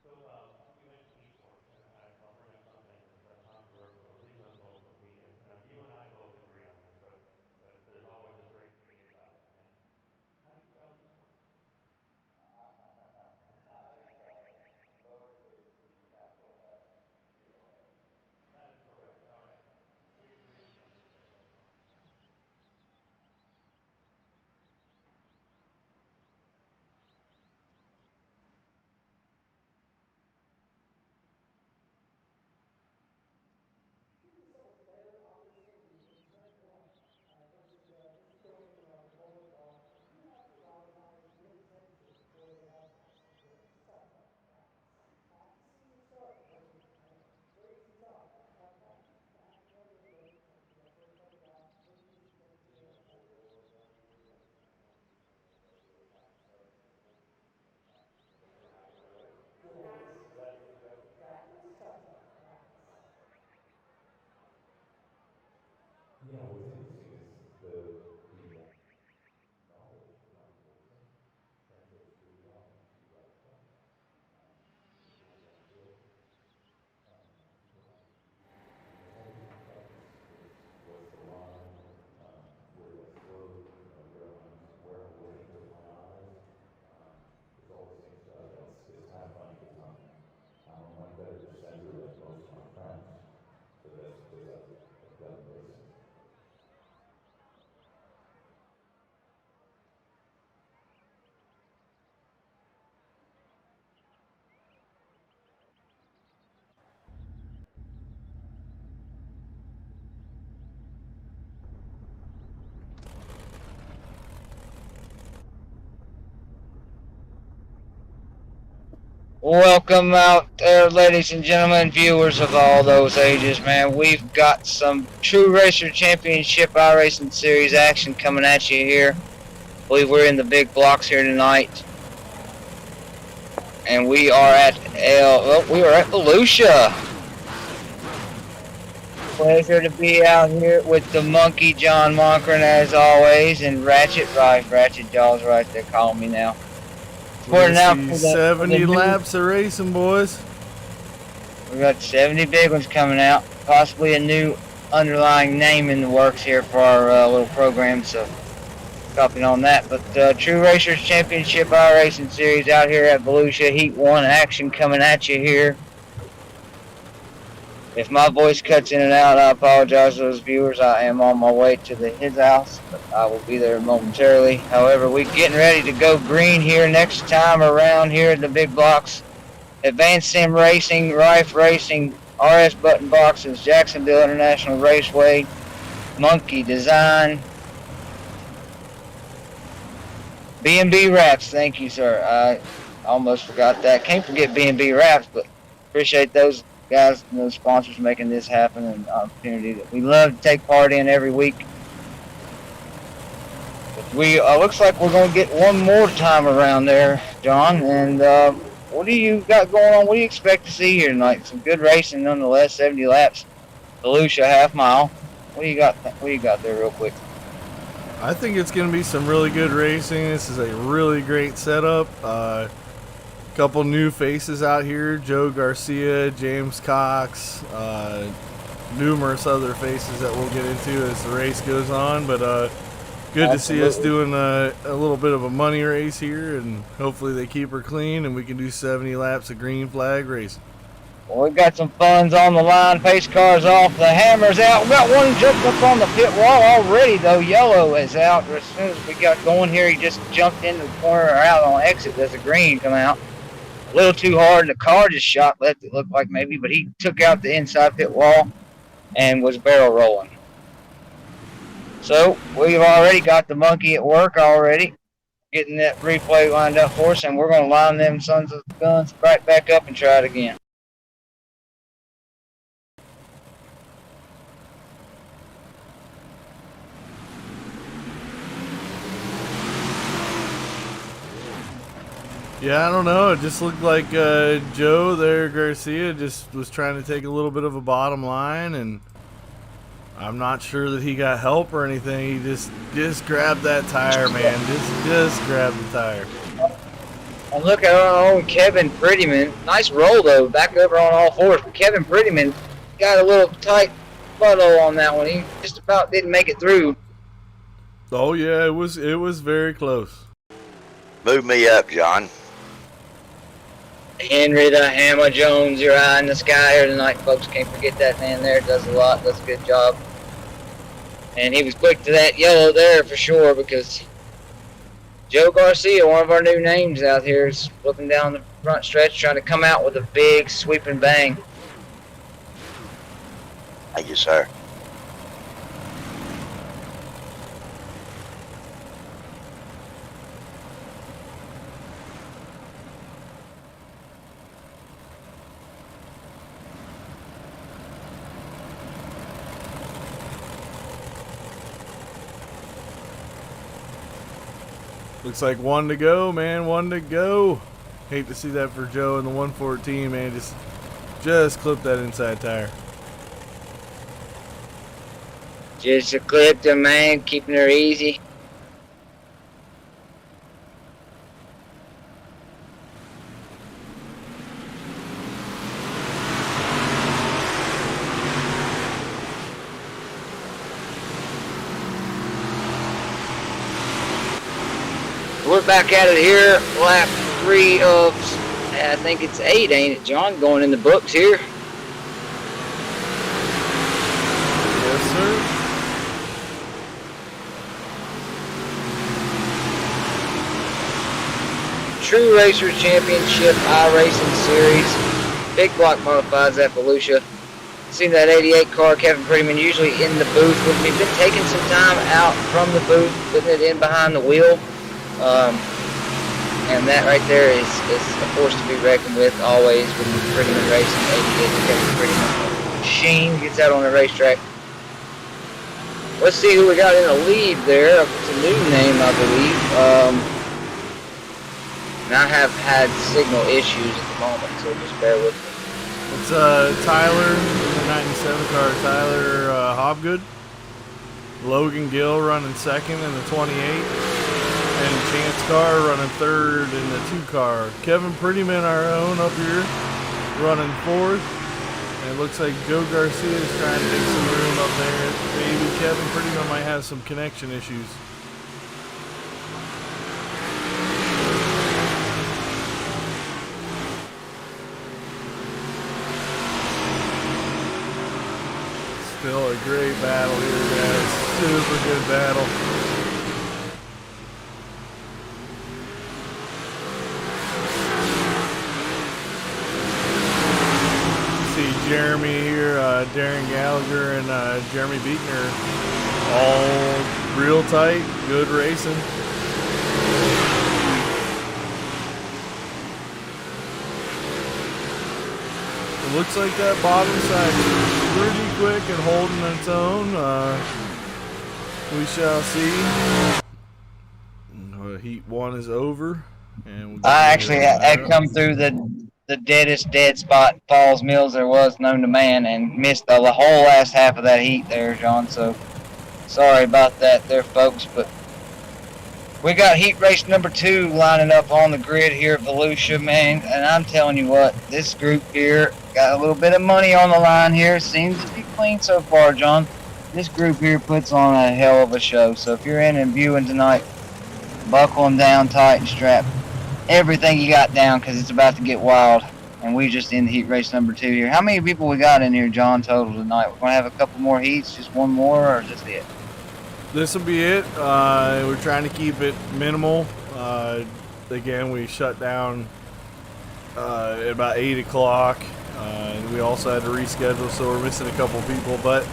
So you mentioned esports, and I'll bring up something that's controversial, at least on social media. You and I both agree on this, but there's always this race debate about it. And how do you feel about esports? That is correct. All right. We agree on something there. That's fine. Yeah, what's interesting is the knowledge around racing translates really well into playing. People who are good, people have to be, they have to be precise with what's the line, where do I slow, where am I looking with my eyes, there's all these things, it's kind of funny because I'm a much better descender than most of my friends, but that's because I've done racing. Welcome out there, ladies and gentlemen, viewers of all those ages, man. We've got some True Racer Championship iRacing Series action coming at you here. I believe we're in the big blocks here tonight. And we are at Volusia. Pleasure to be out here with the monkey, John Monkren, as always, and Ratchet Jaws right there calling me now. We're gonna see 70 laps of racing, boys. We got 70 big ones coming out. Possibly a new underlying name in the works here for our little program, so copying on that. But True Racers Championship iRacing Series out here at Volusia, Heat 1 action coming at you here. If my voice cuts in and out, I apologize to those viewers. I am on my way to his house, but I will be there momentarily. However, we're getting ready to go green here next time around here at the big blocks. Advanced Sim Racing, Rife Racing, RS Button Boxes, Jacksonville International Raceway, Monkey Design, B&B Wraps. Thank you, sir. I almost forgot that. Can't forget B&B Wraps, but appreciate those guys and those sponsors making this happen, and an opportunity that we love to take part in every week. But we looks like we're going to get one more time around there, John. And what do you got going on? What do you expect to see here tonight? Some good racing nonetheless. 70 laps, Volusia half mile. What do you got? What do you got there, real quick? I think it's going to be some really good racing. This is a really great setup. Couple new faces out here: Joe Garcia, James Cox, numerous other faces that we'll get into as the race goes on. But good to see us doing a little bit of a money race here, and hopefully they keep her clean and we can do 70 laps of green flag racing. Well, we've got some funds on the line. Pace cars off. The hammer's out. We got one jumped up on the pit wall already, though. Yellow is out. As soon as we got going here, he just jumped into the corner or out on exit as the green come out. A little too hard. The car just shot left, it looked like maybe, but he took out the inside pit wall and was barrel rolling. So we've already got the monkey at work already, getting that replay lined up for us, and we're going to line them sons of guns right back up and try it again. Yeah, I don't know. It just looked like Joe there, Garcia, just was trying to take a little bit of a bottom line, and I'm not sure that he got help or anything. He just grabbed that tire, man. Just grabbed the tire. And look at our own Kevin Prettyman. Nice roll, though, back over on all fours. But Kevin Prettyman got a little tight funnel on that one. He just about didn't make it through. Oh yeah, it was very close. Move me up, John. Henry the Hammer Jones, your eye in the sky here tonight, folks. Can't forget that man there. Does a lot, does a good job. And he was quick to that yellow there for sure, because Joe Garcia, one of our new names out here, is looking down the front stretch, trying to come out with a big sweeping bang. Thank you, sir. Looks like one to go, man. One to go. Hate to see that for Joe in the 114, man. Just clip that inside tire. Just a clip to man, keeping her easy. We're back at it here, lap 3 of, I think it's 8, ain't it, John? Going in the books here. Yes, sir. True Racer Championship iRacing Series. Big block modifieds at Volusia. Seen that 88 car, Kevin Prettyman, usually in the booth with me. Been taking some time out from the booth, putting it in behind the wheel. And that right there is a force to be reckoned with always with Prettyman Racing. 88 Kevin Prettyman machine gets out on the racetrack. Let's see who we got in the lead there. It's a new name, I believe. And I have had signal issues at the moment, so just bear with me. It's Tyler in the 97 car, Tyler Hobgood. Logan Gill running second in the 28. And Chance Carr running third in the 2 car. Kevin Prettyman, our own, up here, running fourth. And it looks like Joe Garcia is trying to make some room up there. Maybe Kevin Prettyman might have some connection issues. Still a great battle here, guys. Super good battle. Jeremy here, Darren Gallagher and Jeremy Beekner, all real tight, good racing. It looks like that bottom side is pretty quick and holding its own. We shall see. Heat 1 is over. And I come through the deadest dead spot Falls Mills there was known to man and missed the whole last half of that heat there, John, so sorry about that there, folks, but we got heat race number 2 lining up on the grid here at Volusia, man, and I'm telling you what, this group here got a little bit of money on the line here. Seems to be clean so far, John. This group here puts on a hell of a show, so if you're in and viewing tonight, buckle them down tight and strap everything you got down, because it's about to get wild. And we just in the heat race number 2 here. How many people we got in here, John, total tonight? We're going to have a couple more heats, just one more, or is this it? This will be it. We're trying to keep it minimal. Again, we shut down at about 8 o'clock. And we also had to reschedule, so we're missing a couple people. But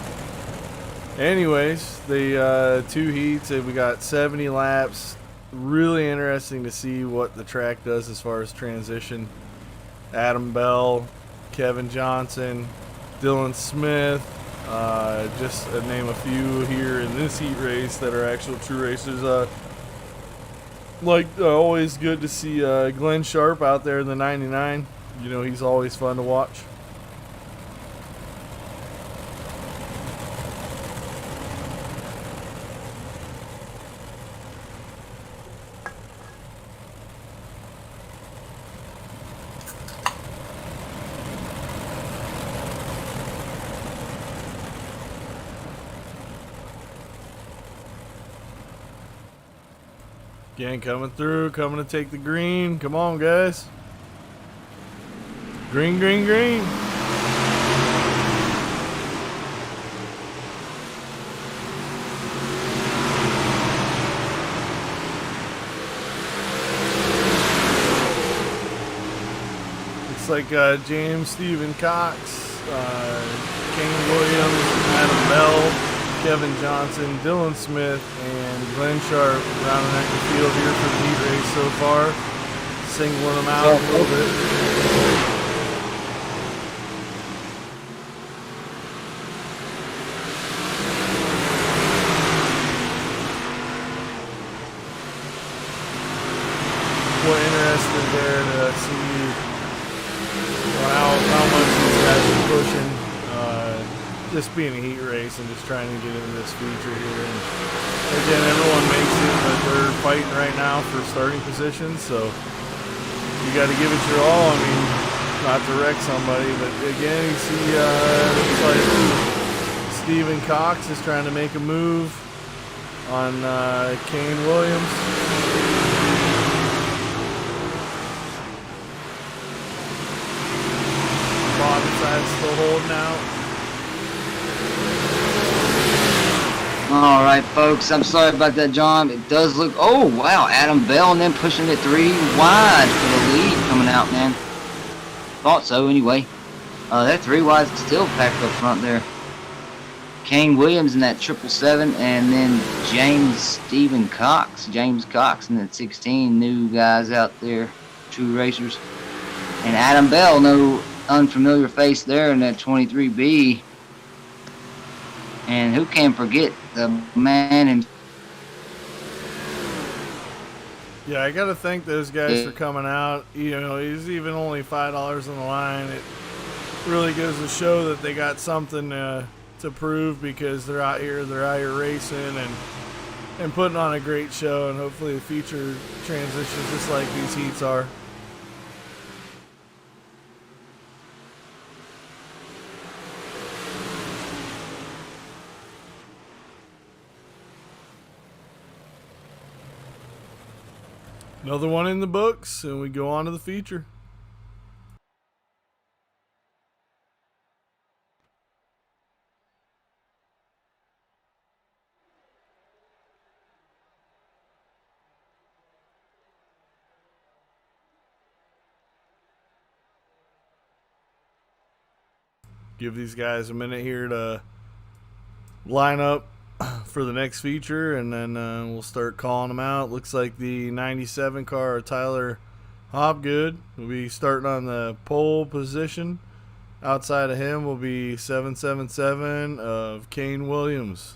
anyways, the 2 heats, we got 70 laps. Really interesting to see what the track does as far as transition. Adam Bell, Kevin Johnson, Dylan Smith, just to name a few here in this heat race that are actual true racers. Like, always good to see Glenn Sharp out there in the 99. You know, he's always fun to watch. Again, coming through, coming to take the green. Come on, guys. Green, green, green. Looks like James Stephen Cox, Kane Williams, Adam Bell, Kevin Johnson, Dylan Smith, and Glenn Sharp rounding out the field here for the heat race so far. Singling them out a little bit. Quite interested there to see how much these guys are pushing. Just being a heat race and just trying to get into this feature here. And again, everyone makes it, but they're fighting right now for starting positions, so you got to give it your all. I mean, not to wreck somebody, but again, you see, looks like Stephen Cox is trying to make a move on Kane Williams. Bottom side's still holding out. All right, folks. I'm sorry about that, John. It does look. Oh, wow. Adam Bell and then pushing it 3 wide for the lead coming out, man. Thought so, anyway. That 3 wide still packed up front there. Kane Williams in that 777, and then James Cox in that 16. New guys out there, true racers. And Adam Bell, no unfamiliar face there in that 23B. And who can forget the man in... Yeah, I gotta thank those guys for coming out. You know, he's even only $5 on the line. It really goes to show that they got something to prove, because they're out here racing and putting on a great show, and hopefully the feature transitions just like these heats are. Another one in the books, and we go on to the feature. Give these guys a minute here to line up for the next feature, and then we'll start calling them out. Looks like the 97 car, Tyler Hobgood, will be starting on the pole position. Outside of him will be 777 of Kane Williams.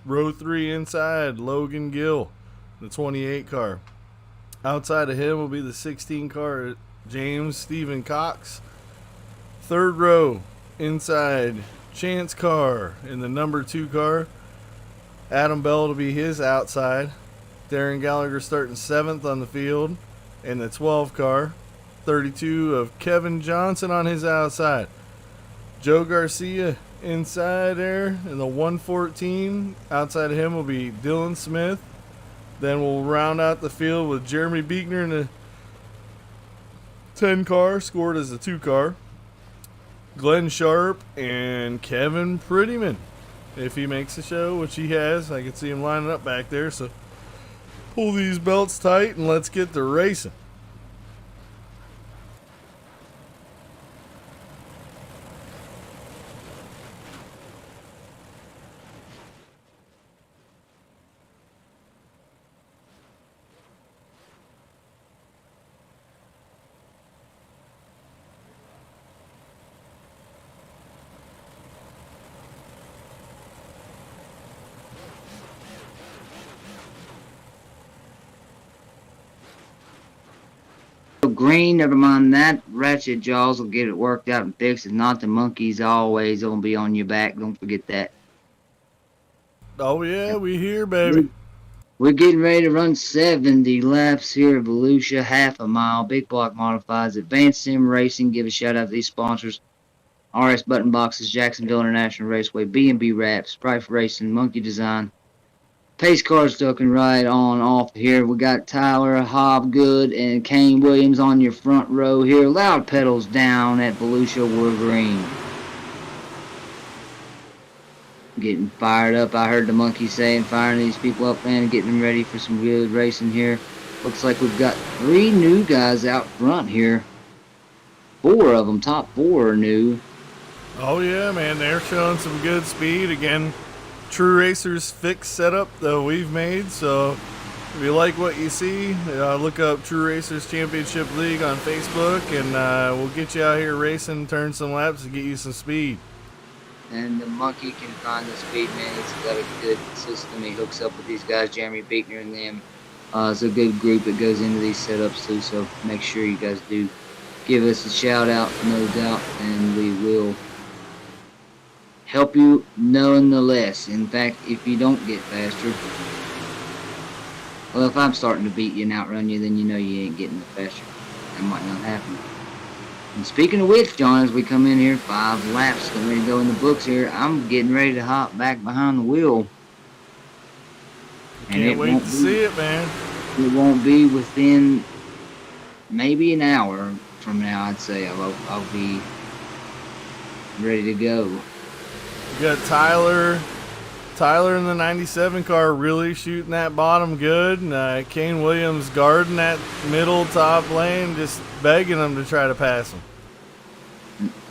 Row 3 inside, Logan Gill, the 28 car. Outside of him will be the 16 car, James Stephen Cox. Third row inside, Chance Carr in the number 2 car. Adam Bell to be his outside. Darren Gallagher starting 7th on the field in the 12 car. 32 of Kevin Johnson on his outside. Joe Garcia inside there in the 114. Outside of him will be Dylan Smith. Then we'll round out the field with Jeremy Beekner in the 10 car, scored as a 2 car. Glenn Sharp and Kevin Prettyman, if he makes the show, which he has. I can see him lining up back there. So pull these belts tight and let's get to racing. green. Never mind that. Ratchet Jaws will get it worked out and fixed. If not, the monkey's always gonna be on your back. Don't forget that. Oh yeah, we here, baby. We're getting ready to run 70 laps here at Volusia, half a mile. Big Block Modifieds, Advanced Sim Racing. Give a shout out to these sponsors: RS Button Boxes, Jacksonville International Raceway, B&B Wraps, Strife Racing, Monkey Design. Pace Cars Duck and Ride on off here. We got Tyler Hobgood and Kane Williams on your front row here. Loud pedals down at Volusia Wood Green. Getting fired up. I heard the monkey saying, firing these people up, man, and getting them ready for some good racing here. Looks like we've got 3 new guys out front here. 4 of them, top 4 are new. Oh yeah, man, they're showing some good speed again. True Racers fixed setup that we've made, so if you like what you see, look up True Racers Championship League on Facebook, and we'll get you out here racing, turn some laps, and get you some speed. And the monkey can find the speed, man. He's got a good system. He hooks up with these guys, Jeremy Beekner and them. It's a good group that goes into these setups too, so make sure you guys do give us a shout out, no doubt, and we will help you nonetheless. In fact, if you don't get faster, well, if I'm starting to beat you and outrun you, then you know you ain't getting faster. That might not happen. And speaking of which, John, as we come in here, 5 laps, getting ready to go in the books here, I'm getting ready to hop back behind the wheel. Can't wait to see it, man. It won't be within maybe an hour from now, I'd say. I'll be ready to go. We got Tyler in the 97 car really shooting that bottom good, and Kane Williams guarding that middle top lane, just begging them to try to pass him.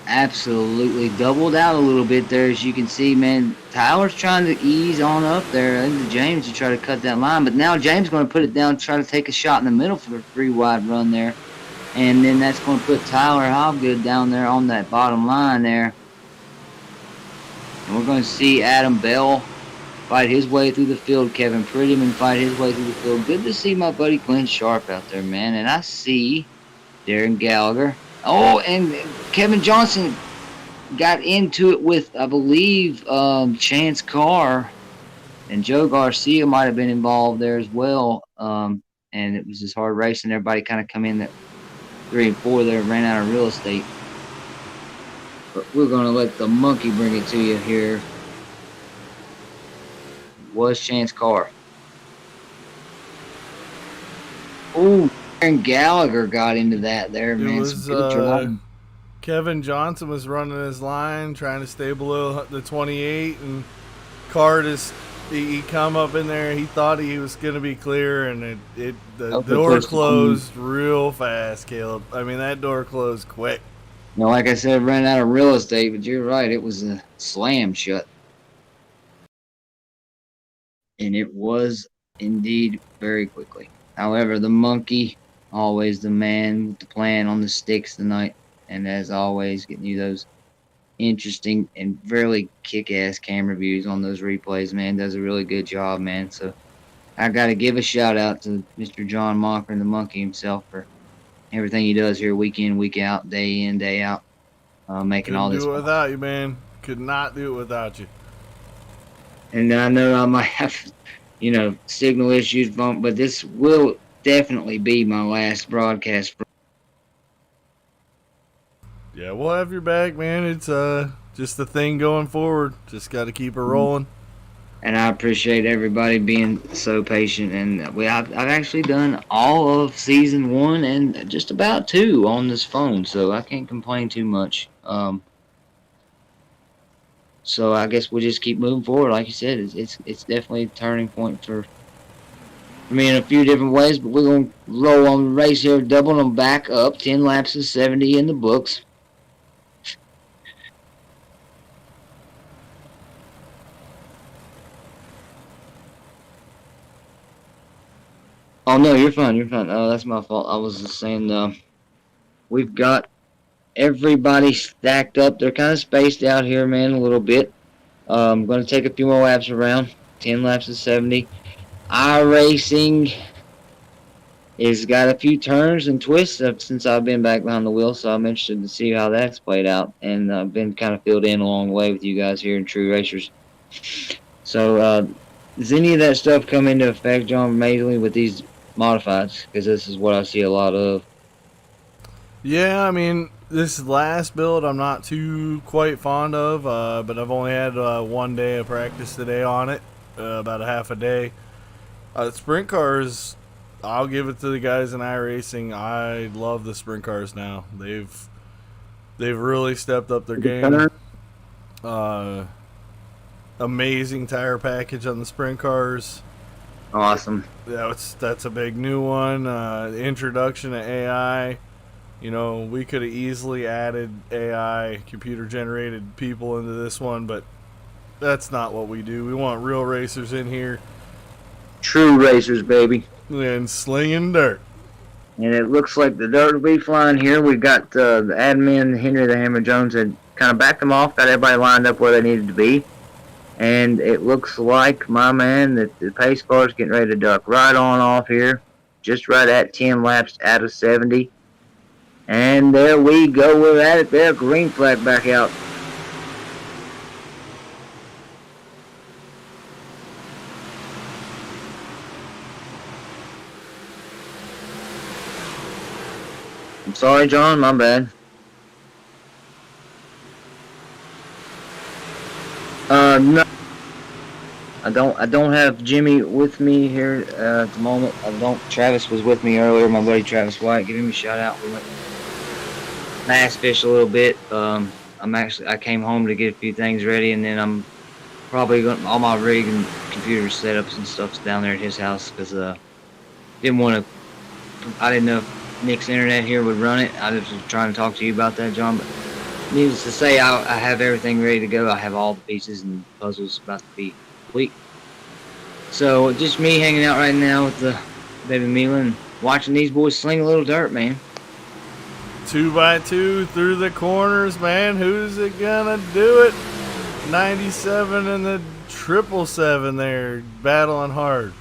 Absolutely doubled out a little bit there, as you can see, man. Tyler's trying to ease on up there into James to try to cut that line, but now James going to put it down, try to take a shot in the middle for a 3-wide run there, and then that's going to put Tyler Hobgood down there on that bottom line there. And we're going to see Adam Bell fight his way through the field. Kevin Prettyman fight his way through the field. Good to see my buddy Glenn Sharp out there, man. And I see Darren Gallagher. Oh, and Kevin Johnson got into it with, I believe, Chance Carr. And Joe Garcia might have been involved there as well. And it was just hard racing. Everybody kind of come in that 3 and 4 there, ran out of real estate. But we're going to let the monkey bring it to you here. Was Chance Carr. Oh, Aaron Gallagher got into that there, man. It was, Kevin Johnson was running his line, trying to stay below the 28, and Carr just, he come up in there. He thought he was going to be clear, and the door closed real fast, Caleb. I mean, that door closed quick. You know, like I said, ran out of real estate, but you're right. It was a slam shut. And it was indeed very quickly. However, the monkey, always the man with the plan on the sticks tonight. And as always, getting you those interesting and really kick-ass camera views on those replays, man. Does a really good job, man. So I got to give a shout-out to Mr. John Mocker and the monkey himself for everything he does here week in, week out, day in, day out, making all this. Couldn't do it without you, man. Could not do it without you. And I know I might have, signal issues, but this will definitely be my last broadcast. Yeah, we'll have your back, man. It's just the thing going forward. Just got to keep it rolling. And I appreciate everybody being so patient. And I've actually done all of season 1 and just about 2 on this phone, so I can't complain too much. So I guess we'll just keep moving forward. Like you said, it's definitely a turning point for me in a few different ways. But we're gonna roll on the race here, doubling them back up. 10 laps of 70 in the books. Oh, no, you're fine. You're fine. Oh, that's my fault. I was just saying, we've got everybody stacked up. They're kind of spaced out here, man, a little bit. I'm going to take a few more laps around. 10 laps of 70. iRacing It's got a few turns and twists since I've been back behind the wheel, so I'm interested to see how that's played out. And I've been kind of filled in along the way with you guys here in True Racers. So, does any of that stuff come into effect, John, majorly with these modifieds? Because this is what I see a lot of. Yeah, I mean, this last build I'm not too quite fond of, but I've only had 1 day of practice today on it, about a half a day. Sprint cars, I'll give it to the guys in iRacing. I love the sprint cars now. They've really stepped up their game. Amazing tire package on the sprint cars. Awesome. That's a big new one. Introduction to AI. You know, we could have easily added AI, computer-generated people into this one, but that's not what we do. We want real racers in here. True Racers, baby. And slinging dirt. And it looks like the dirt will be flying here. We've got the admin, Henry the Hammer Jones, had kind of backed them off, got everybody lined up where they needed to be. And it looks like, my man, that the pace car is getting ready to duck right on off here. Just right at 10 laps out of 70. And there we go. We're at it there. Green flag back out. I'm sorry, John. My bad. No. I don't have Jimmy with me here at the moment. I don't. Travis was with me earlier. My buddy Travis White. Give him a shout out. We went bass fish a little bit. I came home to get a few things ready, and then I'm probably going all my rig and computer setups and stuff's down there at his house because I didn't know if Nick's internet here would run it. I was trying to talk to you about that, John, but needless to say, I have everything ready to go. I have all the pieces and puzzles about to be complete. So just me hanging out right now with the baby Mila and watching these boys sling a little dirt, man. 2x2 through the corners, man. Who's it gonna do it? 97 and the 777 there, battling hard.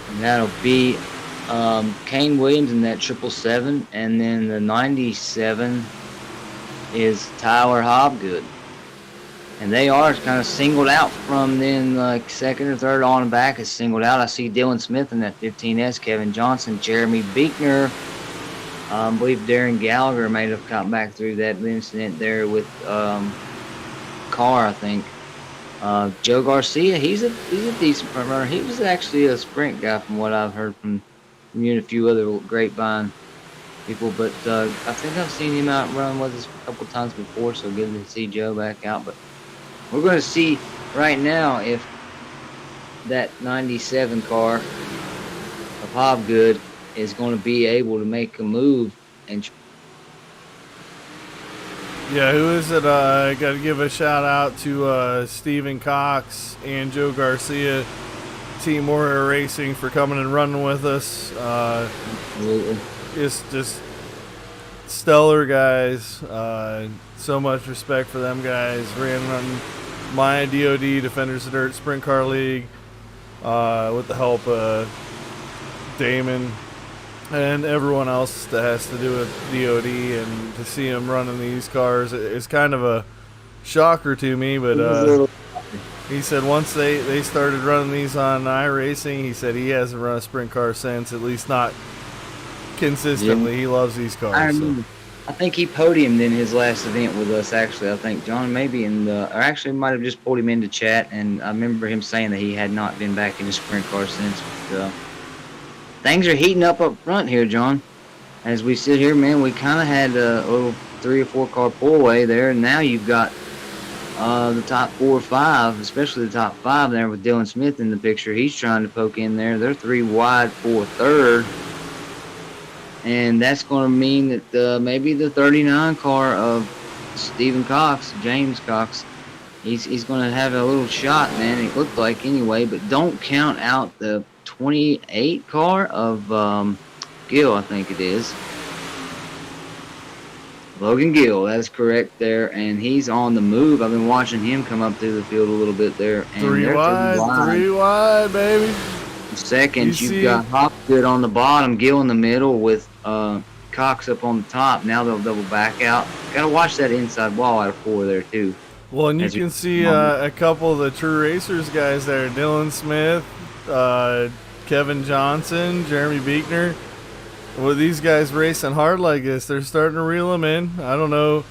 And that'll be Kane Williams in that 777, and then the 97 is Tyler Hobgood. And they are kind of singled out from then, like second or third on and back is singled out. I see Dylan Smith in that 15S, Kevin Johnson, Jeremy Beekner. I believe Darren Gallagher may have come back through that incident there with Carr, I think. Joe Garcia, he's a decent front runner. He was actually a sprint guy from what I've heard from you and a few other grapevine people. But I think I've seen him out running with us a couple times before, so good to see Joe back out. But we're going to see right now if that 97 car of Hobgood is going to be able to make a move. And yeah, who is it? I got to give a shout out to Stephen Cox and Joe Garcia, Team Warrior Racing, for coming and running with us. absolutely. It's just stellar guys. So much respect for them guys. Ran on my DOD, Defenders of Dirt Sprint Car League, with the help of Damon and everyone else that has to do with DOD, and to see him running these cars, it's kind of a shocker to me, but he said once they started running these on iRacing, he said he hasn't run a sprint car since, at least not consistently. Yeah. He loves these cars. I think he podiumed in his last event with us, actually. I think John maybe or actually might have just pulled him into chat, and I remember him saying that he had not been back in a sprint car since. But, things are heating up front here, John. As we sit here, man, we kind of had a little 3 or 4 car pull away there, and now you've got the top 4 or 5, especially the top 5 there with Dylan Smith in the picture. He's trying to poke in there. They're 3 wide for third, and that's going to mean that maybe the 39 car of Stephen Cox, James Cox, he's going to have a little shot, man. It looked like anyway, but don't count out the 28 car of Gill, I think it is. Logan Gill, that's correct there, and he's on the move. I've been watching him come up through the field a little bit there. And 3 wide, baby. seconds. You You've see- got Hopgood on the bottom, Gill in the middle with Cox up on the top. Now they'll double back out. Gotta watch that inside wall out of 4 there too. Well, and you As you- can see a couple of the True Racers guys there. Dylan Smith, Kevin Johnson, Jeremy Beekner. With these guys racing hard like this, they're starting to reel them in. I don't know.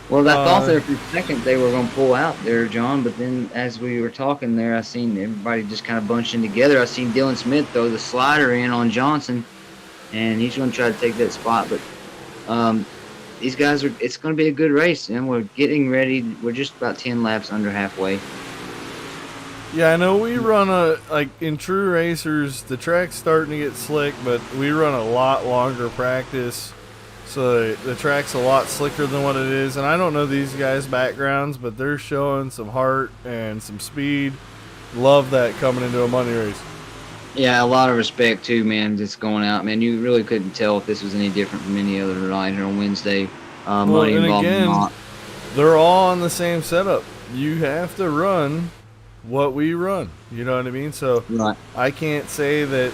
Well, I thought there for a second they were going to pull out there, John, but then as we were talking there, I seen everybody just kind of bunching together. I seen Dylan Smith throw the slider in on Johnson, and he's going to try to take that spot. But these guys are, it's going to be a good race, and we're getting ready. We're just about 10 laps under halfway. Yeah, I know we run like in True Racers, the track's starting to get slick, but we run a lot longer practice. So the track's a lot slicker than what it is. And I don't know these guys' backgrounds, but they're showing some heart and some speed. Love that coming into a money race. Yeah, a lot of respect too, man. Just going out, man. You really couldn't tell if this was any different from any other ride here on Wednesday. Money and involved or again, not. they're all on the same setup. You have to run what we run. You know what I mean? So Right. I can't say that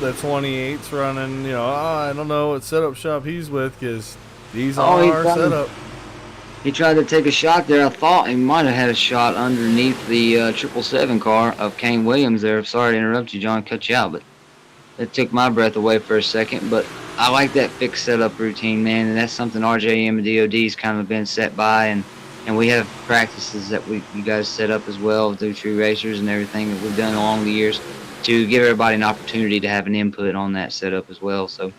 the 28's running, I don't know what setup shop he's with, because he's on he's our running. setup. He tried to take a shot there. I thought he might have had a shot underneath the 777 car of Kane Williams there. Sorry to interrupt you, John, cut you out, but it took my breath away for a second. But I like that fixed setup routine, man, and that's something RJM and DOD's kind of been set by, and we have practices that you guys set up as well through True Racers and everything that we've done along the years to give everybody an opportunity to have an input on that setup as well. So,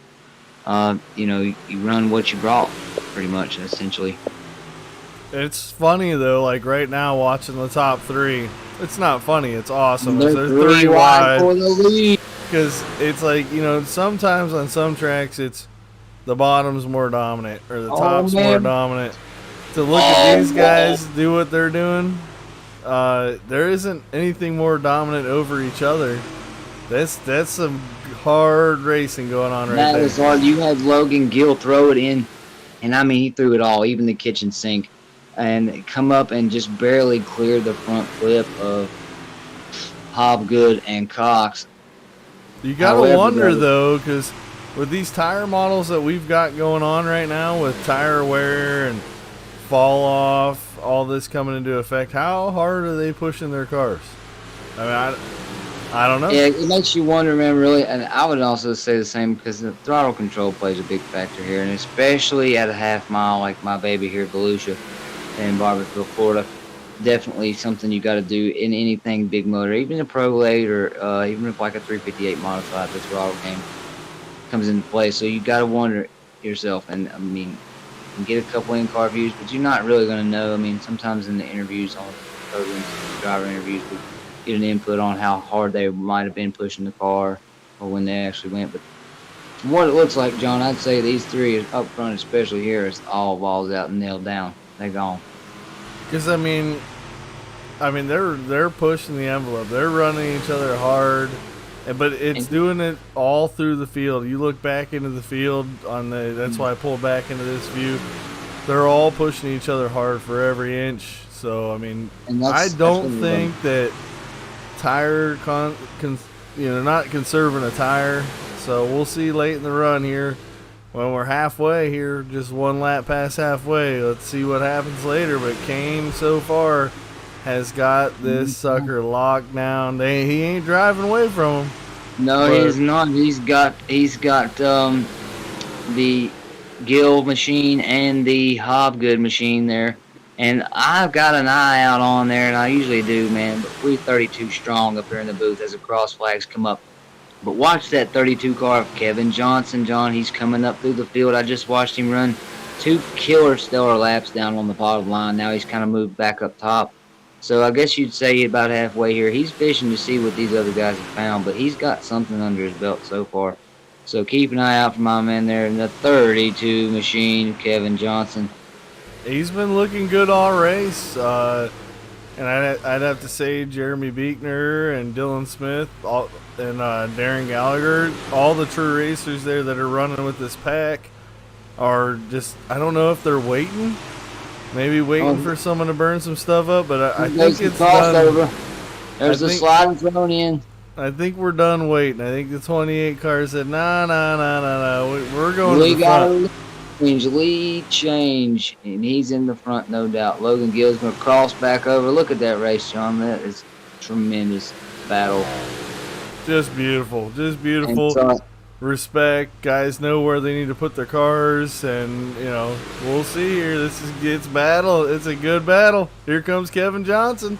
you run what you brought, pretty much, essentially. It's funny, though, like right now watching the top 3. It's not funny, it's awesome. They're They're 3 wide for the lead. Because it's like, sometimes on some tracks it's the bottom's more dominant or the top's more man. dominant. To look at these guys do what they're doing, there isn't anything more dominant over each other. That's some hard racing going on right That there. was hard. You had Logan Gill throw it in, and I mean, he threw it all, even the kitchen sink, and come up and just barely clear the front flip of Hobgood and Cox. You gotta However, wonder though- though, because with these tire models that we've got going on right now, with tire wear and fall off, all this coming into effect, how hard are they pushing their cars? I mean, I don't know. Yeah, it makes you wonder, man, really. And I would also say the same, because the throttle control plays a big factor here, and especially at a half mile like my baby here, Volusia, in Barberville, Florida. Definitely something you got to do in anything big motor, even a Pro Late or even if like a 358 modified, the throttle game comes into play. So you got to wonder yourself, and I mean, you can get a couple in-car views, but you're not really going to know. I mean, sometimes in the interviews on programs, driver interviews, we get an input on how hard they might have been pushing the car or when they actually went. But from what it looks like, John, I'd say these 3 up front, especially here, is all balls out and nailed down. They're gone. Because I mean, they're pushing the envelope. They're running each other hard, but it's doing it all through the field. You look back into the field that's why I pulled back into this view. They're all pushing each other hard for every inch. So I mean, And I don't what think that tire not conserving a tire. So we'll see late in the run here. When we're halfway here, just 1 lap past halfway, let's see what happens later. But Kane so far has got this sucker locked down. He ain't driving away from him. No, But- he's not. He's got the Gill machine and the Hobgood machine there, and I've got an eye out on there, and I usually do, man. But we're 32 strong up here in the booth as the cross flags come up. But watch that 32 car of Kevin Johnson, John. He's coming up through the field. I just watched him run 2 killer stellar laps down on the bottom line. Now he's kind of moved back up top. So I guess you'd say about halfway here. He's fishing to see what these other guys have found, but he's got something under his belt so far. So keep an eye out for my man there in the 32 machine, Kevin Johnson. He's been looking good all race. And I'd have to say Jeremy Beekner and Dylan Smith and Darren Gallagher, all the True Racers there that are running with this pack are just, I don't know if they're waiting. Maybe waiting for someone to burn some stuff up, but I think There's the it's done. crossover. There's I the think- sliding thrown in. I think we're done waiting. I think the 28 car said, nah. We're going We to the got front. a lead change, and he's in the front, no doubt. Logan Gill's going to cross back over. Look at that race, John. That is tremendous battle. Just beautiful. Just And beautiful. so, Respect. Guys know where they need to put their cars, and we'll see here. It's battle. It's a good battle. Here comes Kevin Johnson.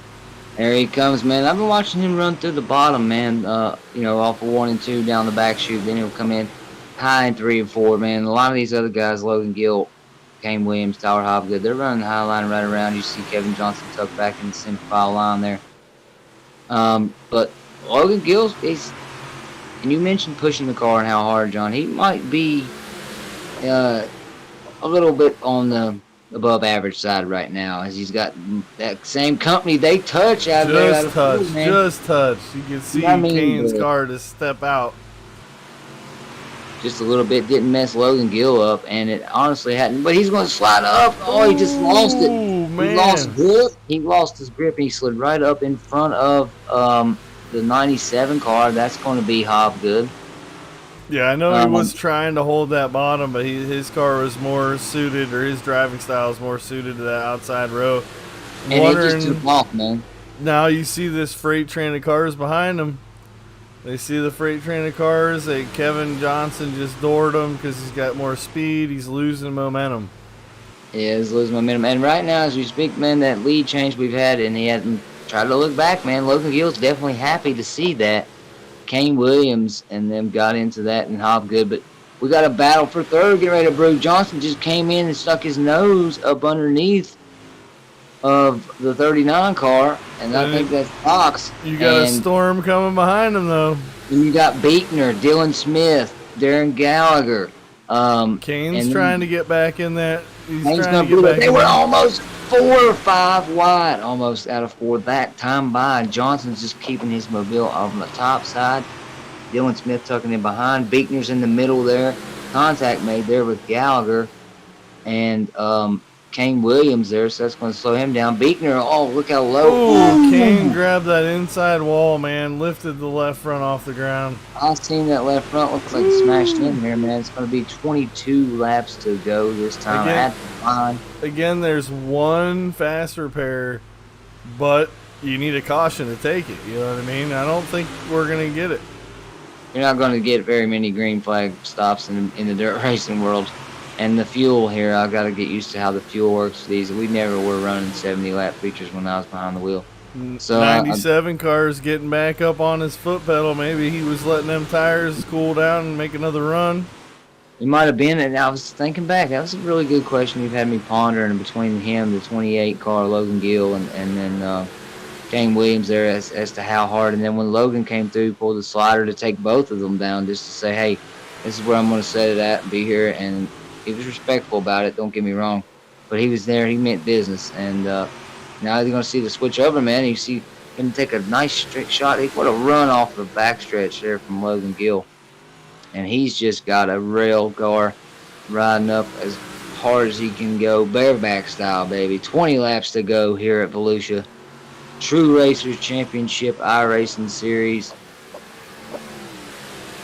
there he comes, man. I've been watching him run through the bottom, man. Off of 1 and 2 down the back chute. Then he'll come in high in 3 and 4, man. A lot of these other guys, Logan Gill, Kane Williams, Tyler Hobgood, they're running the high line right around. You see Kevin Johnson tucked back in the center file line there. But Logan Gill, and you mentioned pushing the car and how hard, John. He might be a little bit on the above average side right now, as he's got that same company they touch out there. Just touch. You can see Kane's car to step out. Just a little bit, didn't mess Logan Gill up, and it honestly hadn't. But he's going to slide up. Oh, he just lost it. Man. He lost grip. He lost his grip, and he slid right up in front of the 97 car. That's going to be Hobgood. Yeah, I know he was trying to hold that bottom, but his car was more suited, or his driving style is more suited to that outside row. And it just took off, man. Now you see this freight train of cars behind him. They see the freight train of cars. Kevin Johnson just doored him because he's got more speed. He's losing momentum. Yeah, he's losing momentum. And right now, as we speak, man, that lead change we've had, and he hasn't tried to look back, man. Logan Gill's definitely happy to see that. Kane Williams and them got into that and Hobgood, but we got a battle for third getting ready to brew. Johnson just came in and stuck his nose up underneath of the 39 car, and I think that's Fox. You got a storm coming behind him, though. And you got Beekner, Dylan Smith, Darren Gallagher. Kane's trying to get back in that. They were almost 4 or 5 wide, almost out of 4 that time by. Johnson's just keeping his mobile on the top side. Dylan Smith tucking in behind. Beekner's in the middle there. Contact made there with Gallagher. And Kane Williams there, so that's going to slow him down. Beekner, oh, look how low. Ooh, Kane grabbed that inside wall, man. Lifted the left front off the ground. I seen that left front looks like smashed in there, man. It's going to be 22 laps to go this time at the line. Again, there's one fast repair, but you need a caution to take it. You know what I mean? I don't think we're going to get it. You're not going to get very many green flag stops in the dirt racing world. And the fuel here, I've got to get used to how the fuel works for these. We never were running 70-lap features when I was behind the wheel. So 97 cars getting back up on his foot pedal. Maybe he was letting them tires cool down and make another run. It might have been, and I was thinking back. That was a really good question you've had me pondering between him, the 28 car, Logan Gill, and then Kane Williams there as to how hard. And then when Logan came through, pulled the slider to take both of them down just to say, hey, this is where I'm going to set it at and be here. And he was respectful about it, don't get me wrong. But he was there, he meant business. And now you're going to see the switch over, man. You see him take a nice straight shot. What a run off the backstretch there from Logan Gill. And he's just got a rail car riding up as hard as he can go, bareback style, baby. 20 laps to go here at Volusia. True Racers Championship iRacing Series.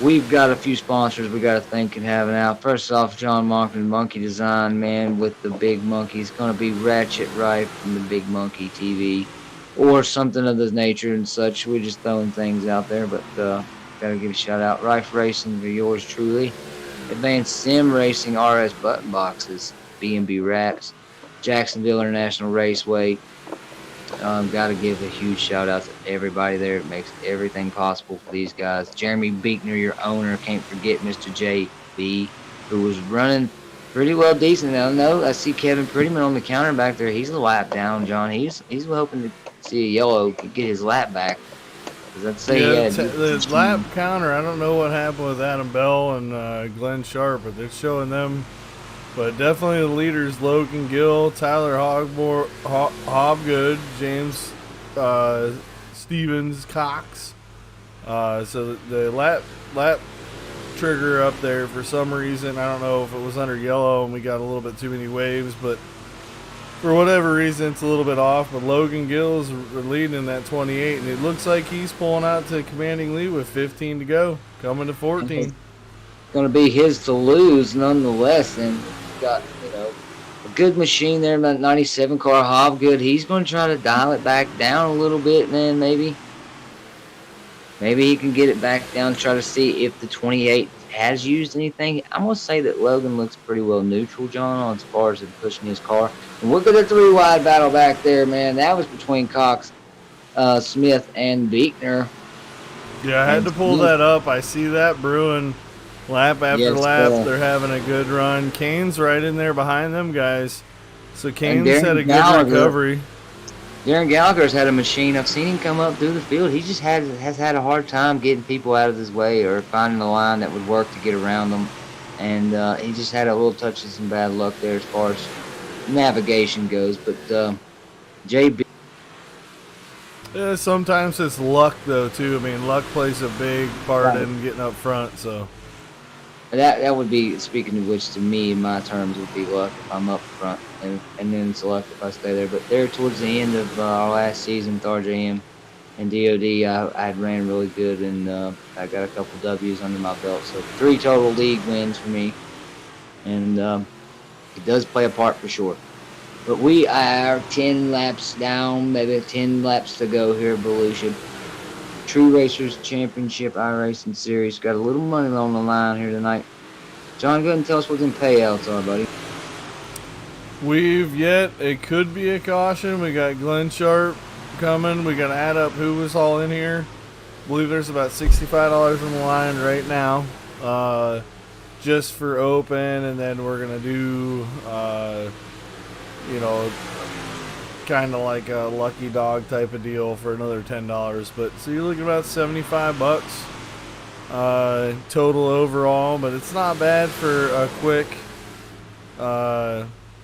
We've got a few sponsors we got to thank and have now. First off, John Monkman, Monkey Design, man, with the big monkey. It's going to be Ratchet Rife from the Big Monkey TV or something of this nature and such. We're just throwing things out there, but got to give a shout out. Rife Racing for yours truly. Advanced Sim Racing RS button boxes, B&B wraps. Jacksonville International Raceway. Got to give a huge shout out to everybody there. It makes everything possible for these guys. Jeremy Beekner, your owner, can't forget Mr. JB, who was running pretty well decent. Now, no, I see Kevin Prettyman on the counter back there. He's a lap down, John. He's hoping to see a yellow get his lap back. I'd say the lap counter. I don't know what happened with Adam Bell and Glenn Sharp, but they're showing them. But definitely the leaders, Logan Gill, Tyler Hobgood, James Stevens, Cox. So the lap trigger up there for some reason, I don't know if it was under yellow and we got a little bit too many waves, but for whatever reason, it's a little bit off, but Logan Gill's leading that 28, and it looks like he's pulling out to commanding lead with 15 to go, coming to 14. It's going to be his to lose nonetheless, and he's got, a good machine there, that 97 car Hobgood. He's going to try to dial it back down a little bit, man, maybe. Maybe he can get it back down, try to see if the 28 has used anything. I'm going to say that Logan looks pretty well neutral, John, on as far as pushing his car. And look at the 3-wide battle back there, man. That was between Cox, Smith, and Beekner. Yeah, I had to pull that up. I see that brewing lap after lap. They're having a good run. Kane's right in there behind them guys. So Kane's had a good recovery. Darren Gallagher's had a machine. I've seen him come up through the field. He just has had a hard time getting people out of his way or finding a line that would work to get around them. And he just had a little touch of some bad luck there as far as navigation goes. But JB. Yeah, sometimes it's luck, though, too. I mean, luck plays a big part in getting up front, so. That would be, speaking of which, to me, in my terms, would be luck if I'm up front, and then it's luck if I stay there. But there towards the end of our last season with RJM and DOD, I had ran really good, and I got a couple W's under my belt. So 3 total league wins for me, and it does play a part for sure. But we are 10 laps down, maybe 10 laps to go here at Volusia. True Racers Championship iRacing Series. Got a little money on the line here tonight. John, go ahead and tell us what them payouts are, buddy. It could be a caution. We got Glenn Sharp coming. We got to add up who was all in here. I believe there's about $65 on the line right now, just for open, and then we're going to do, kind of like a lucky dog type of deal for another $10. But so you're looking about $75 total overall, but it's not bad for a quick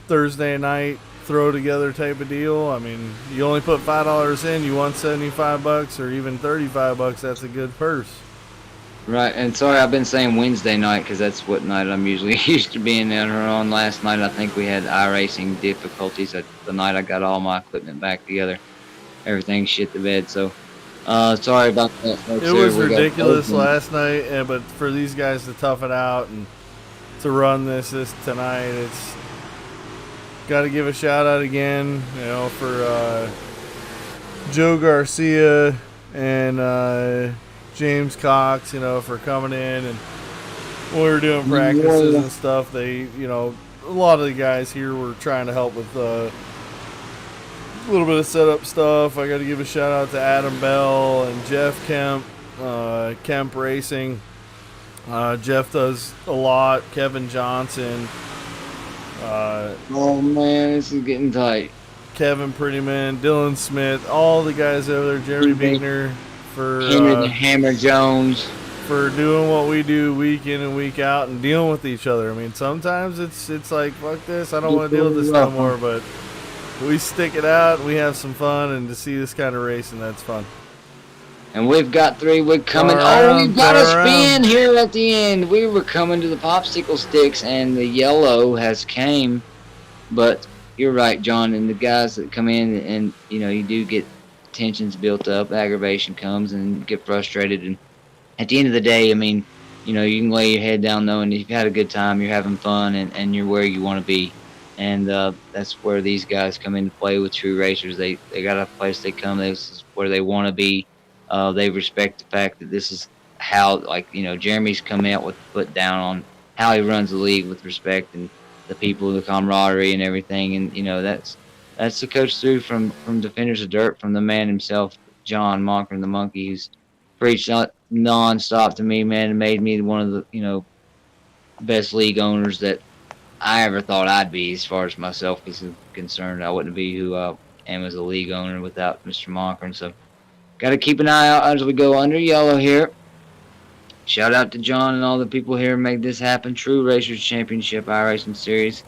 Thursday night throw together type of deal. I mean, you only put $5 in, you won $75 or even $35. That's a good purse. Right, and sorry I've been saying Wednesday night because that's what night I'm usually used to being there on. Last night I think we had iRacing difficulties. The night I got all my equipment back together, everything shit the bed. So sorry about that, folks. It was ridiculous last night, but for these guys to tough it out and to run this tonight, it's got to give a shout out again, for Joe Garcia and James Cox, for coming in, and when we were doing practices and stuff, they, a lot of the guys here were trying to help with a little bit of setup stuff. I got to give a shout out to Adam Bell and Jeff Kemp, Kemp Racing. Jeff does a lot. Kevin Johnson. Oh man, this is getting tight. Kevin Prettyman, Dylan Smith, all the guys over there, Jeremy Beekner. For Henry the Hammer Jones, for doing what we do week in and week out and dealing with each other. I mean, sometimes it's like, fuck this, I don't want to deal with this no more, but we stick it out, we have some fun, and to see this kind of racing, that's fun. And we've got 3, we're coming, we've got a spin here at the end. We were coming to the popsicle sticks, and the yellow has came, but you're right, John, and the guys that come in, and, you do get tensions built up, aggravation comes, and get frustrated. And at the end of the day, I mean, you can lay your head down knowing you've had a good time, you're having fun, and you're where you want to be. And that's where these guys come into play with True Racers. They got a place they come. This is where they want to be. They respect the fact that this is how, Jeremy's come out with the foot down on how he runs the league with respect and the people, the camaraderie and everything. And, that's the coach through from Defenders of Dirt, from the man himself, John Monkern, the monkey, who's preached nonstop to me, man, and made me one of the, best league owners that I ever thought I'd be as far as myself is concerned. I wouldn't be who I am as a league owner without Mr. Monkern. So got to keep an eye out as we go under yellow here. Shout out to John and all the people here who made this happen. True Racers Championship iRacing Series.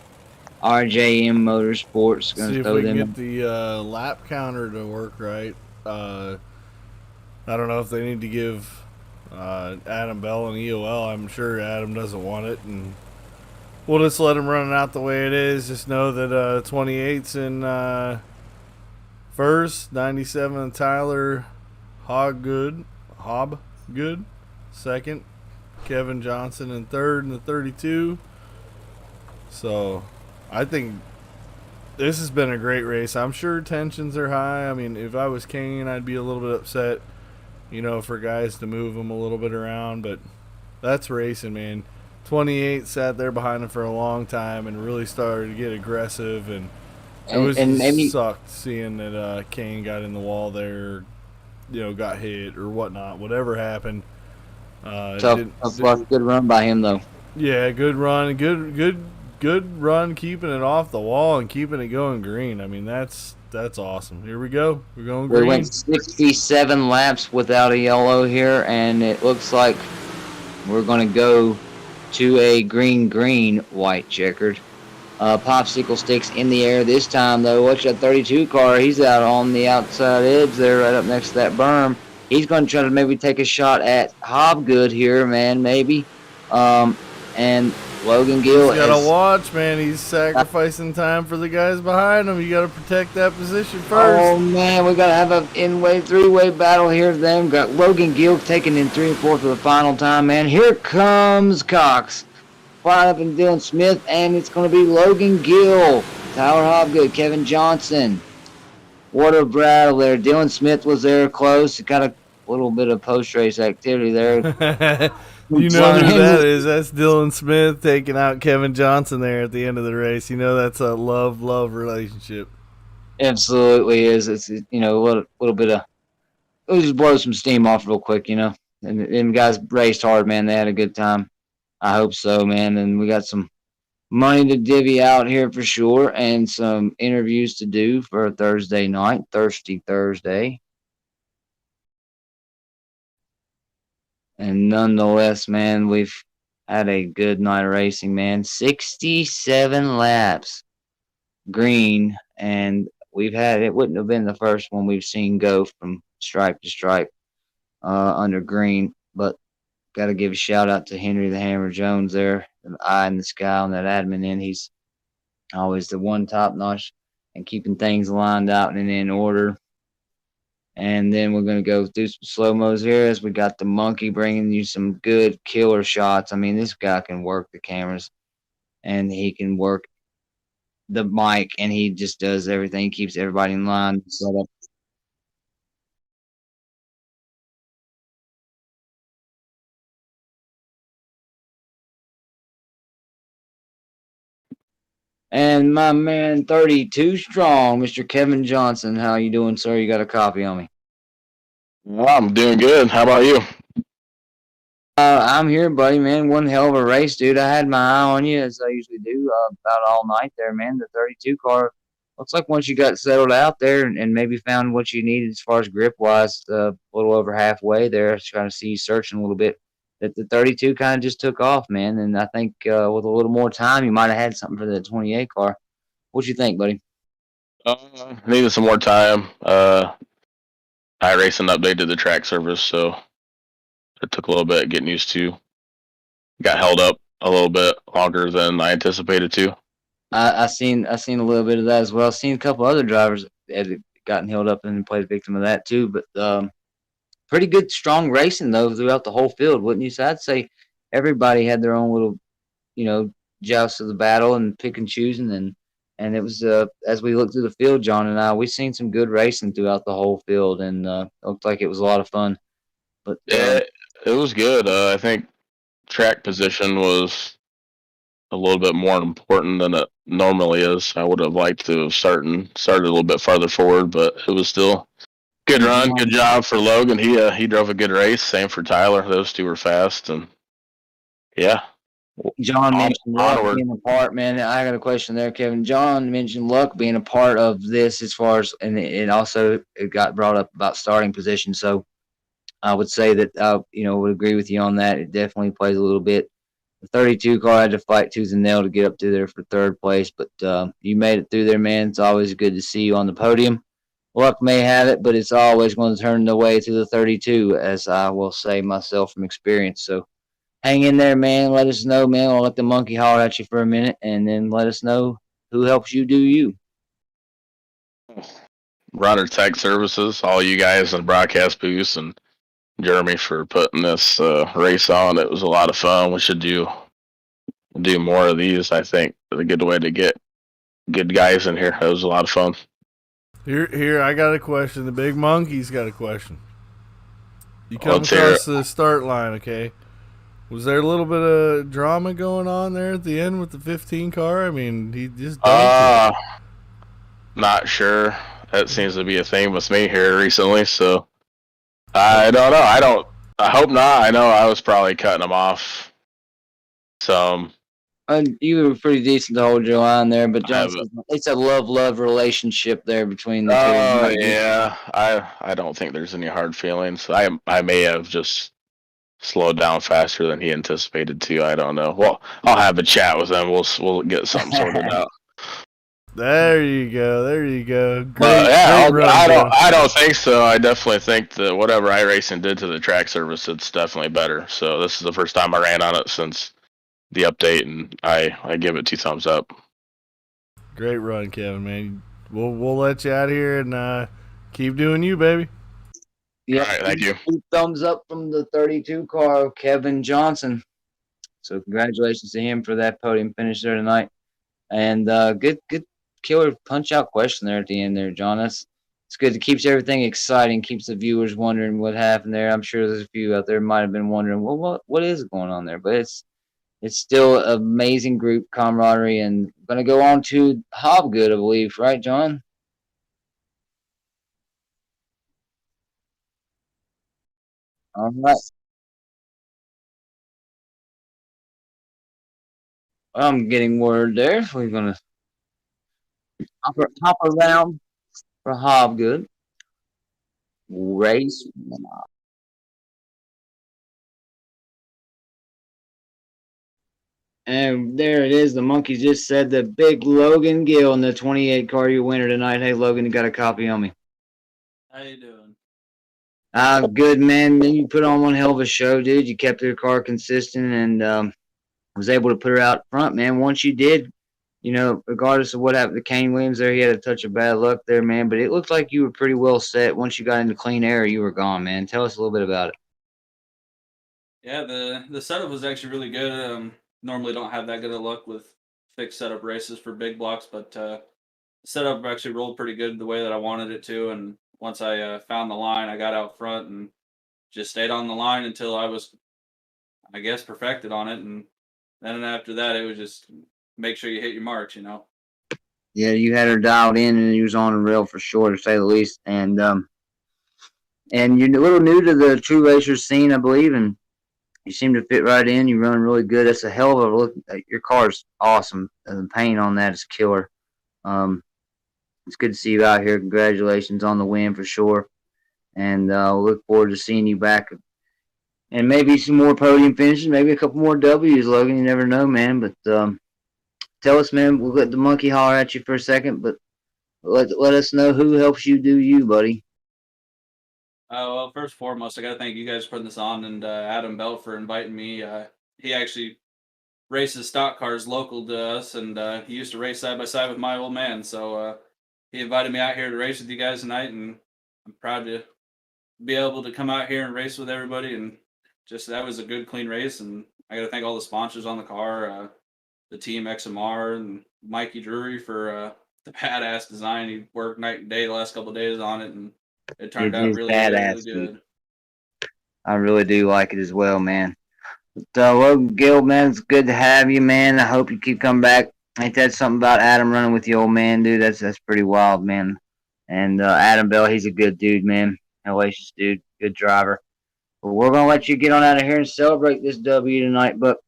RJM Motorsports. See if we can get the lap counter to work right. I don't know if they need to give Adam Bell an EOL. I'm sure Adam doesn't want it, and We'll just let him run it out the way it is. Just know that 28's in first, 97 Tyler Hobgood, second, Kevin Johnson in third in the 32. So I think this has been a great race. I'm sure tensions are high. I mean, if I was Kane, I'd be a little bit upset, for guys to move them a little bit around. But that's racing, man. 28 sat there behind him for a long time and really started to get aggressive. And it sucked seeing that Kane got in the wall there, got hit or whatnot. Whatever happened. Tough luck. Good run by him, though. Yeah, good run. Good run, keeping it off the wall and keeping it going green. I mean, that's awesome. Here we go. We're going green. We went 67 laps without a yellow here, and it looks like we're going to go to a green, white checkered. Popsicle sticks in the air this time, though. Watch that 32 car. He's out on the outside edge there, right up next to that berm. He's going to try to maybe take a shot at Hobgood here, man, maybe. And Logan Gill has got to watch, man. He's sacrificing time for the guys behind him. You got to protect that position first. Oh, man, we got to have a three-way battle here. Them got Logan Gill taking in 3 and 4 for the final time, man. Here comes Cox. Flying up and Dylan Smith, and it's going to be Logan Gill, Tyler Hobgood, Kevin Johnson. What a battle there. Dylan Smith was there close. Got a little bit of post-race activity there. You know who that is. That's Dylan Smith taking out Kevin Johnson there at the end of the race. That's a love relationship. Absolutely is. It's, a little bit of – it'll just blow some steam off real quick, And guys raced hard, man. They had a good time. I hope so, man. And we got some money to divvy out here for sure and some interviews to do for Thursday night, Thirsty Thursday. And nonetheless, man, we've had a good night of racing, man. 67 laps green, and it wouldn't have been the first one we've seen go from stripe to stripe under green, but got to give a shout out to Henry the Hammer Jones there, the eye in the sky on that admin end. He's always the one top notch and keeping things lined out and in order. And then we're going to go through some slow-mos here as we got the monkey bringing you some good killer shots. I mean, this guy can work the cameras and he can work the mic, and he just does everything. He keeps everybody in line. Set up. And my man, 32 strong, Mr. Kevin Johnson. How you doing, sir? You got a copy on me? Well, I'm doing good. How about you? I'm here, buddy, man. One hell of a race, dude. I had my eye on you, as I usually do, about all night there, man. The 32 car looks like once you got settled out there and maybe found what you needed as far as grip-wise, a little over halfway there, trying to see you searching a little bit, that the 32 kind of just took off, man. And I think with a little more time, you might have had something for the 28 car. What you think, buddy? Needed some more time. iRacing updated the track service, so it took a little bit getting used to. Got held up a little bit longer than I anticipated to. I seen a little bit of that as well. I've seen a couple other drivers that had gotten held up and played victim of that too. But pretty good, strong racing though throughout the whole field, wouldn't you? So I'd say everybody had their own little, joust of the battle and pick and choosing, and it was as we looked through the field, John and I, we seen some good racing throughout the whole field, and it looked like it was a lot of fun. But yeah, it was good. I think track position was a little bit more important than it normally is. I would have liked to have started a little bit farther forward, but it was still good run, good job for Logan. He drove a good race. Same for Tyler. Those two were fast, and yeah. John mentioned luck being a part, man. I got a question there, Kevin. John mentioned luck being a part of this as far as, and it also got brought up about starting position. So I would say that would agree with you on that. It definitely plays a little bit. The 32 car had to fight tooth and nail to get up to there for third place, but you made it through there, man. It's always good to see you on the podium. Luck may have it, but it's always going to turn the way to the 32, as I will say myself from experience. So hang in there, man. Let us know, man. I'll let the monkey holler at you for a minute, and then let us know who helps you do you. Runner Tech Services, all you guys in the broadcast booth, and Jeremy for putting this race on. It was a lot of fun. We should do more of these. I think it's a good way to get good guys in here. It was a lot of fun. Here, I got a question. The big monkey's got a question. You come Let's hear across the start line, okay? Was there a little bit of drama going on there at the end with the 15 car? I mean, he just dunked it. Not sure. That seems to be a thing with me here recently, so I don't know. I hope not. I know I was probably cutting him off. So You were pretty decent to hold your line there, but Johnson, it's a love relationship there between the two. Oh yeah, I don't think there's any hard feelings. I may have just slowed down faster than he anticipated to. I don't know. Well, I'll have a chat with him. We'll get something sorted out. There you go. But yeah, great run, I don't think so. I definitely think that whatever iRacing did to the track service, it's definitely better. So this is the first time I ran on it since the update, and I give it 2 thumbs up. Great run, Kevin, man. We'll let you out here and keep doing you, baby. Yeah, all right, thank you. 2 thumbs up from the 32 car, Kevin Johnson. So congratulations to him for that podium finish there tonight. And good killer punch out question there at the end there, John. It's good. It keeps everything exciting, keeps the viewers wondering what happened there. I'm sure there's a few out there might have been wondering, well, what is going on there? But it's still an amazing group camaraderie, and going to go on to Hobgood, I believe, right, John? All right. I'm getting word there. We're going to hop around for Hobgood. Race. And there it is. The monkey just said the big Logan Gill in the 28 car, your winner tonight. Hey, Logan, you got a copy on me. How you doing? Good, man. You put on one hell of a show, dude. You kept your car consistent and was able to put her out front, man. Once you did, regardless of what happened to Kane Williams there, he had a touch of bad luck there, man. But it looked like you were pretty well set. Once you got into clean air, you were gone, man. Tell us a little bit about it. Yeah, the setup was actually really good. Normally don't have that good of luck with fixed setup races for big blocks, but the setup actually rolled pretty good the way that I wanted it to. And once I found the line, I got out front and just stayed on the line until I was, I guess, perfected on it. And then after that, it was just make sure you hit your marks, Yeah, you had her dialed in, and you was on the rail for sure, to say the least. And you're a little new to the True Racers scene, I believe, and you seem to fit right in. You run really good. That's a hell of a look. Your car's awesome. And the paint on that is killer. It's good to see you out here. Congratulations on the win for sure. And we'll look forward to seeing you back. And maybe some more podium finishes, maybe a couple more W's, Logan. You never know, man. But tell us, man, we'll let the monkey holler at you for a second, but let us know who helps you do you, buddy. Well, first and foremost, I got to thank you guys for putting this on, and Adam Bell for inviting me. He actually races stock cars local to us, and he used to race side by side with my old man. So he invited me out here to race with you guys tonight, and I'm proud to be able to come out here and race with everybody. And just that was a good, clean race. And I got to thank all the sponsors on the car, the team XMR and Mikey Drury for the badass design. He worked night and day the last couple of days on it, and it turned out really, really good. I really do like it as well, man. But, Logan Gill, man, it's good to have you, man. I hope you keep coming back. Ain't that something about Adam running with the old man, dude? That's pretty wild, man. And Adam Bell, he's a good dude, man. Hellacious dude, good driver. But we're gonna let you get on out of here and celebrate this W tonight. But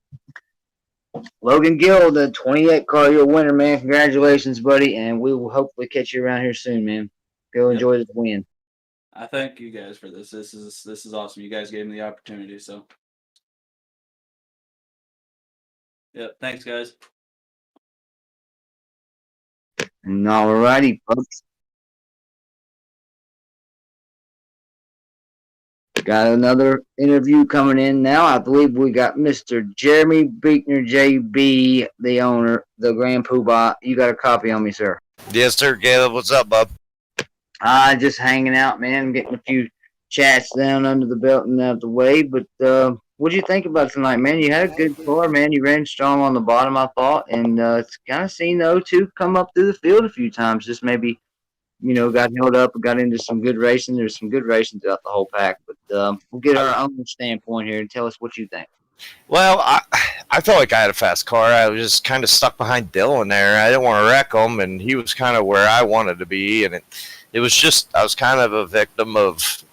Logan Gill, the 28 car, you're a winner, man. Congratulations, buddy. And we will hopefully catch you around here soon, man. Go enjoy the win. I thank you guys for this. This is awesome. You guys gave me the opportunity, so. Yep, thanks, guys. Alrighty, folks. Got another interview coming in now. I believe we got Mr. Jeremy Beekner, JB, the owner, the Grand Poobah. You got a copy on me, sir? Yes, sir, Caleb. What's up, bub? Just hanging out, man. Getting a few chats down under the belt and out of the way. But what do you think about tonight, man? You had a good car, man. You ran strong on the bottom, I thought, and it's kind of seen the O2 come up through the field a few times. Just maybe, got held up and got into some good racing. There's some good racing throughout the whole pack. But we'll get our own standpoint here and tell us what you think. Well, I felt like I had a fast car. I was just kind of stuck behind Dylan there. I didn't want to wreck him, and he was kind of where I wanted to be. And it was just, I was kind of a victim of,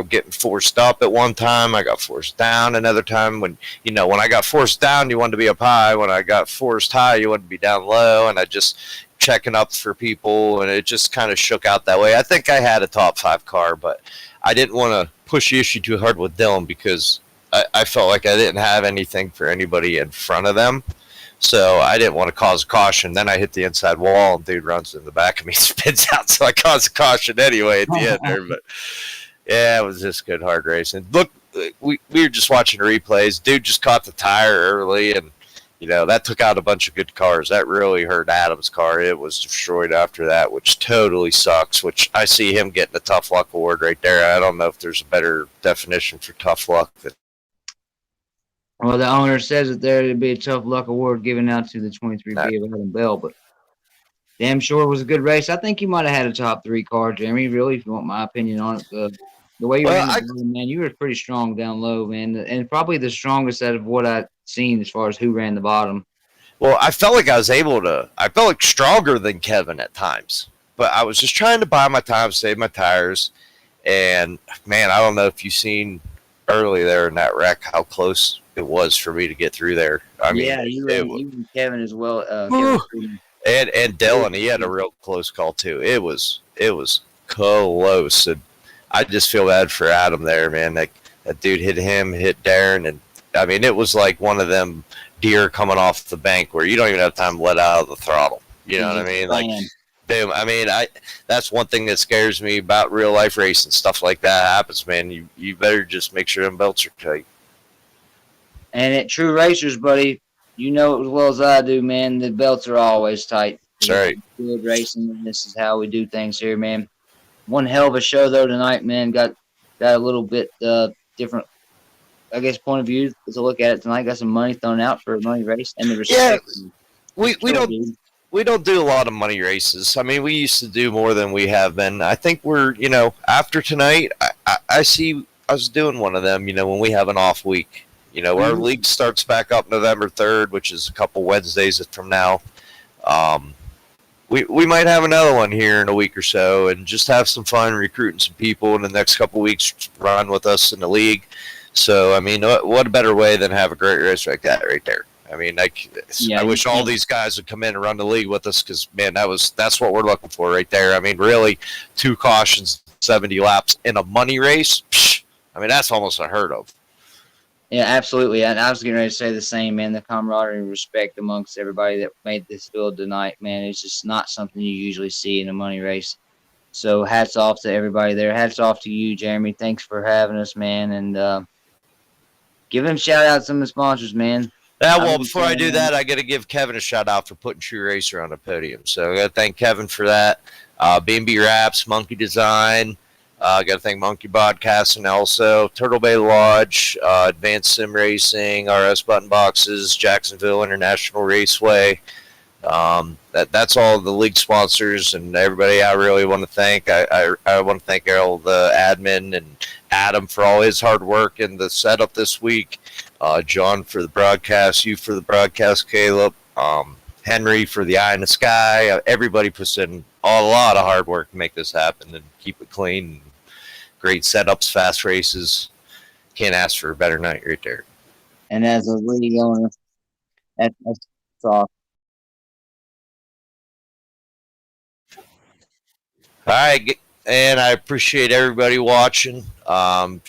getting forced up at one time. I got forced down another time. When I got forced down, you wanted to be up high. When I got forced high, you wanted to be down low. And I just checking up for people, and it just kind of shook out that way. I think I had a top 5 car, but I didn't want to push the issue too hard with Dylan because I felt like I didn't have anything for anybody in front of them. So I didn't want to cause a caution. Then I hit the inside wall, and dude runs in the back of me, spins out. So I caused a caution anyway at the end there. But yeah, it was just good hard racing. Look, we were just watching replays. Dude just caught the tire early, and that took out a bunch of good cars. That really hurt Adam's car. It was destroyed after that, which totally sucks, which I see him getting a tough luck award right there. I don't know if there's a better definition for tough luck. Well, the owner says that there would be a tough luck award given out to the 23B of Adam Bell, but damn sure it was a good race. I think you might have had a top 3 car, Jeremy, really, if you want my opinion on it. The way you ran the line, man, you were pretty strong down low, man, and probably the strongest out of what I've seen as far as who ran the bottom. Well, I felt like I felt like stronger than Kevin at times, but I was just trying to buy my time, save my tires, and, man, I don't know if you've seen early there in that wreck how close it was for me to get through there. I mean, yeah, you and Kevin as well. And Dylan, he had a real close call too. It was close, and I just feel bad for Adam there, man. That dude hit him, hit Darren, and I mean, it was like one of them deer coming off the bank where you don't even have time to let out of the throttle. You know what I mean? Like, boom. I mean, that's one thing that scares me about real life racing. Stuff like that happens, man. You better just make sure them belts are tight. And at True Racers, buddy, you know it as well as I do, man. The belts are always tight. That's right. Good racing, and this is how we do things here, man. One hell of a show though tonight, man. Got a little bit different, I guess, point of view to look at it tonight. Got some money thrown out for a money race and the respect. Yeah, we don't do a lot of money races. I mean, we used to do more than we have been. I think we're, after tonight, I see us doing one of them, when we have an off week. Our league starts back up November 3rd, which is a couple Wednesdays from now. We might have another one here in a week or so and just have some fun recruiting some people in the next couple weeks run with us in the league. So, I mean, what a better way than have a great race like that right there. I mean, I wish all these guys would come in and run the league with us because, man, that's what we're looking for right there. I mean, really, 2 cautions, 70 laps in a money race, I mean, that's almost unheard of. Yeah, absolutely. And I was getting ready to say the same, man. The camaraderie and respect amongst everybody that made this field tonight, man, it's just not something you usually see in a money race. So hats off to everybody there. Hats off to you, Jeremy. Thanks for having us, man. And give them shout out to some of the sponsors, man. Yeah, well, before I do that, I got to give Kevin a shout out for putting True Racer on the podium. So I got to thank Kevin for that. B&B Wraps, Monkey Design. I got to thank Monkey Broadcasting also, Turtle Bay Lodge, Advanced Sim Racing, RS Button Boxes, Jacksonville International Raceway. That's all the league sponsors and everybody I really want to thank. I want to thank all the admin and Adam for all his hard work in the setup this week. John for the broadcast, you for the broadcast, Caleb, Henry for the eye in the sky. Everybody puts in a lot of hard work to make this happen and keep it clean. Great setups, fast races. Can't ask for a better night right there. And as a league owner, that's awesome. All right, and I appreciate everybody watching. Come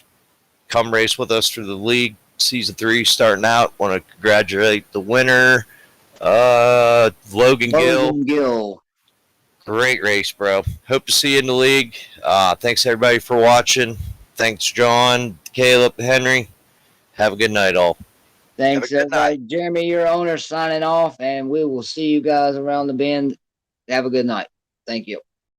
race with us through the league. Season 3 starting out. Want to congratulate the winner, Logan Gill. Great race, bro. Hope to see you in the league. Thanks everybody for watching. Thanks, John, Caleb, Henry. Have a good night, all. Thanks, Have a good everybody. Jeremy, your owner, signing off, and we will see you guys around the bend. Have a good night. Thank you.